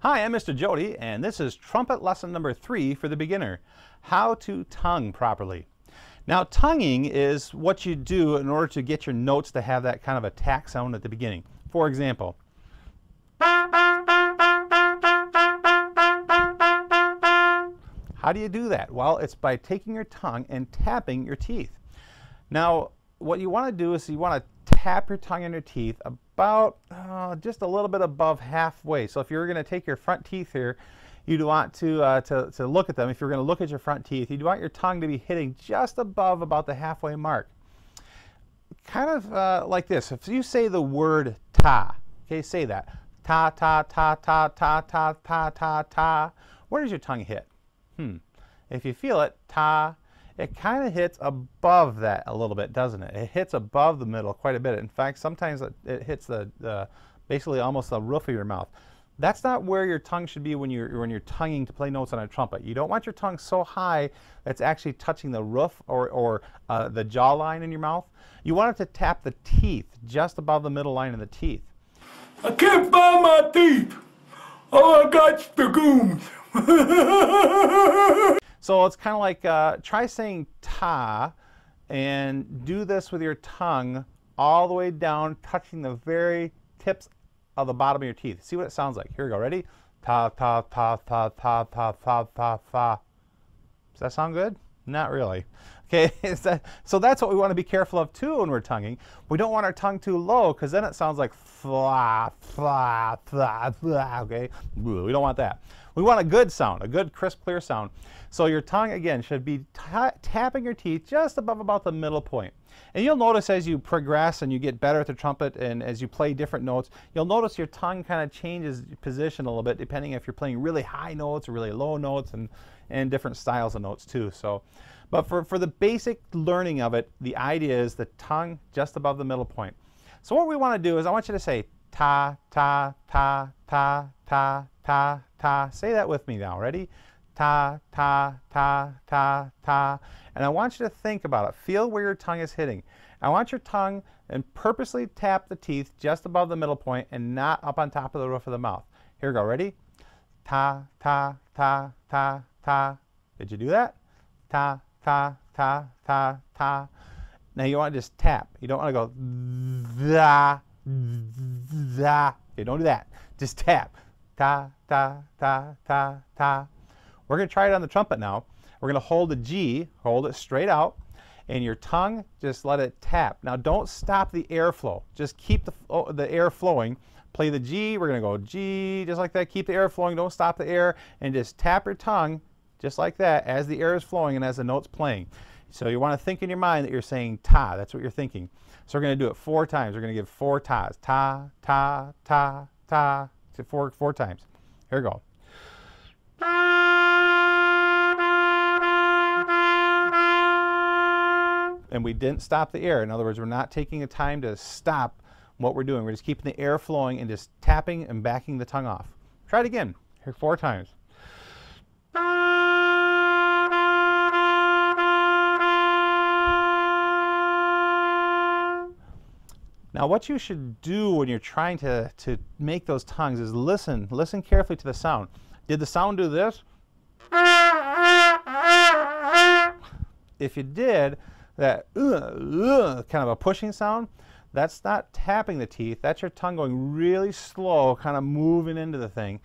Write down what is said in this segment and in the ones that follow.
Hi, I'm Mr. Jody, and this is trumpet lesson number 3 for the beginner, how to tongue properly. Now, tonguing is what you do in order to get your notes to have that kind of a tack sound at the beginning. For example, how do you do that? Well, it's by taking your tongue and tapping your teeth. Now, what you want to do is you want to tap your tongue and your teeth about just a little bit above halfway. So if you're going to take your front teeth here, you'd want to look at them. If you're going to look at your front teeth, you'd want your tongue to be hitting just above about the halfway mark. Kind of like this. If you say the word ta, okay, say that. Ta, ta, ta, ta, ta, ta, ta, ta, ta. Where does your tongue hit? If you feel it, ta, it kind of hits above that a little bit, doesn't it? It hits above the middle quite a bit. In fact, sometimes it hits basically almost the roof of your mouth. That's not where your tongue should be when you're tonguing to play notes on a trumpet. You don't want your tongue so high that's actually touching the roof or the jawline in your mouth. You want it to tap the teeth just above the middle line of the teeth. I can't find my teeth. All I got's the goons. So it's kind of like, try saying ta and do this with your tongue all the way down, touching the very tips of the bottom of your teeth. See what it sounds like. Here we go. Ready? Ta, ta, ta, ta, ta, ta, ta, ta, ta. Does that sound good? Not really. Okay, so that's what we want to be careful of too when we're tonguing. We don't want our tongue too low because then it sounds like fla, fla, fla, fla, okay? We don't want that. We want a good sound, a good, crisp, clear sound. So your tongue, again, should be tapping your teeth just above about the middle point. And you'll notice as you progress and you get better at the trumpet and as you play different notes, you'll notice your tongue kind of changes position a little bit depending if you're playing really high notes or really low notes and different styles of notes too. So, but for the basic learning of it, the idea is the tongue just above the middle point. So what we want to do is I want you to say ta, ta, ta, ta, ta, ta, ta. Say that with me now. Ready? Ta, ta, ta, ta, ta. And I want you to think about it. Feel where your tongue is hitting. I want your tongue and purposely tap the teeth just above the middle point and not up on top of the roof of the mouth. Here we go. Ready? Ta, ta, ta, ta, ta. Did you do that? Ta, ta, ta, ta, ta. Now you want to just tap. You don't want to go da, da. Okay, don't do that. Just tap. Ta, ta, ta, ta, ta. We're going to try it on the trumpet now. We're going to hold the G, hold it straight out, and your tongue, just let it tap. Now don't stop the airflow. Just keep the air flowing. Play the G, we're going to go G, just like that. Keep the air flowing, don't stop the air, and just tap your tongue, just like that, as the air is flowing and as the note's playing. So you want to think in your mind that you're saying ta, that's what you're thinking. So we're going to do it 4 times. We're going to give 4 tas. Ta, ta, ta, ta, four times. Here we go. And we didn't stop the air. In other words, we're not taking the time to stop what we're doing. We're just keeping the air flowing and just tapping and backing the tongue off. Try it again. Here, 4 times. Now what you should do when you're trying to make those tongues is listen carefully to the sound. Did the sound do this? If you did, that kind of a pushing sound, that's not tapping the teeth, that's your tongue going really slow, kind of moving into the thing.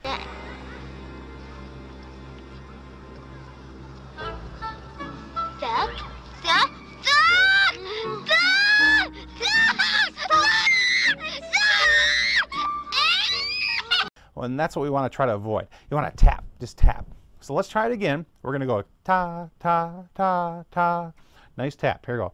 Well, and that's what we want to try to avoid. You want to tap, just tap. So let's try it again. We're going to go ta, ta, ta, ta. Nice tap. Here we go.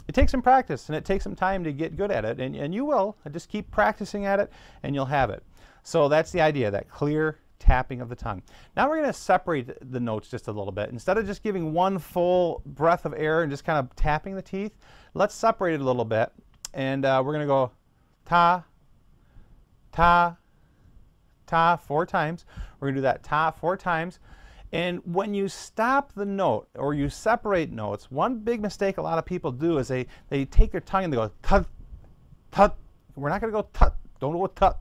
It takes some practice and it takes some time to get good at it, and you will. Just keep practicing at it and you'll have it. So that's the idea, that clear tapping of the tongue. Now we're going to separate the notes just a little bit. Instead of just giving one full breath of air and just kind of tapping the teeth, let's separate it a little bit. And we're going to go ta, ta, ta 4 times. We're going to do that ta 4 times. And when you stop the note or you separate notes, one big mistake a lot of people do is they take their tongue and they go tut, tut. We're not going to go tut. Don't go tut.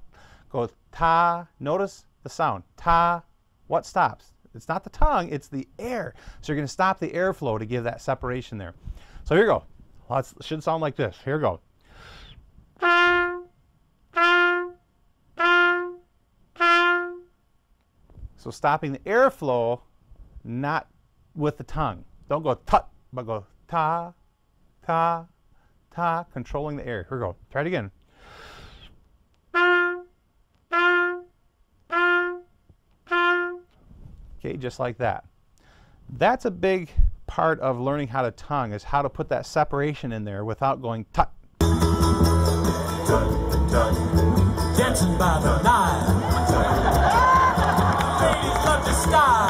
Go ta. Notice the sound. Ta. What stops? It's not the tongue, it's the air. So you're going to stop the airflow to give that separation there. So here you go. Well, it should sound like this. Here we go. So stopping the airflow, not with the tongue. Don't go tut, but go ta, ta, ta, controlling the air. Here we go. Try it again. Okay, just like that. That's a big part of learning how to tongue, is how to put that separation in there without going tut. Dancing by the Nile. Ladies love the sky.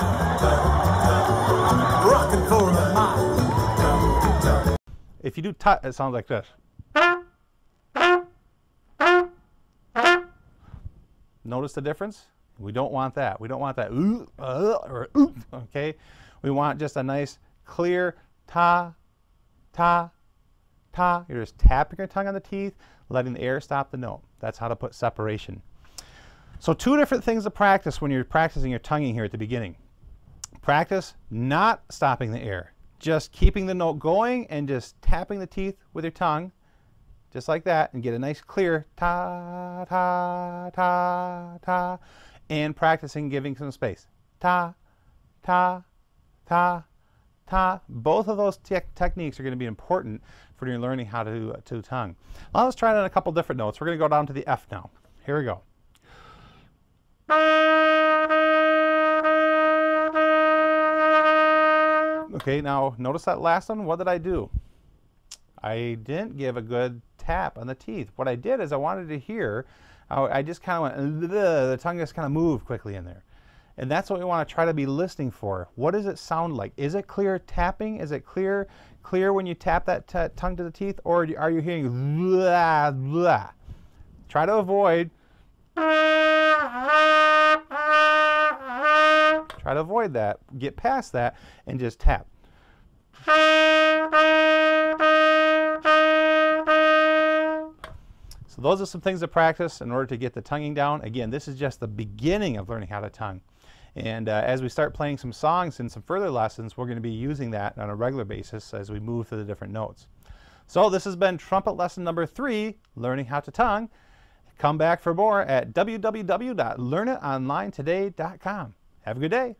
Rocking for a mile. If you do tut, it sounds like this. Notice the difference? We don't want that. We don't want that ooh, or ooh, okay? We want just a nice, clear ta, ta, ta. You're just tapping your tongue on the teeth, letting the air stop the note. That's how to put separation. So two different things to practice when you're practicing your tonguing here at the beginning. Practice not stopping the air, just keeping the note going and just tapping the teeth with your tongue, just like that, and get a nice clear ta, ta, ta, ta, and practicing giving some space. Ta, ta, ta, ta. Both of those techniques are going to be important for your learning how to tongue. Now let's try it on a couple different notes. We're going to go down to the F now. Here we go. Okay, now notice that last one. What did I do? I didn't give a good tap on the teeth. What I did is I wanted to hear, I just kind of went, the tongue just kind of moved quickly in there. And that's what we want to try to be listening for. What does it sound like? Is it clear tapping? Is it clear when you tap that tongue to the teeth? Or are you hearing blah, blah? Try to avoid. Try to avoid that. Get past that and just tap. So those are some things to practice in order to get the tonguing down. Again, this is just the beginning of learning how to tongue. And as we start playing some songs and some further lessons, we're going to be using that on a regular basis as we move through the different notes. So this has been trumpet lesson number 3, learning how to tongue. Come back for more at www.learnitonlinetoday.com. Have a good day.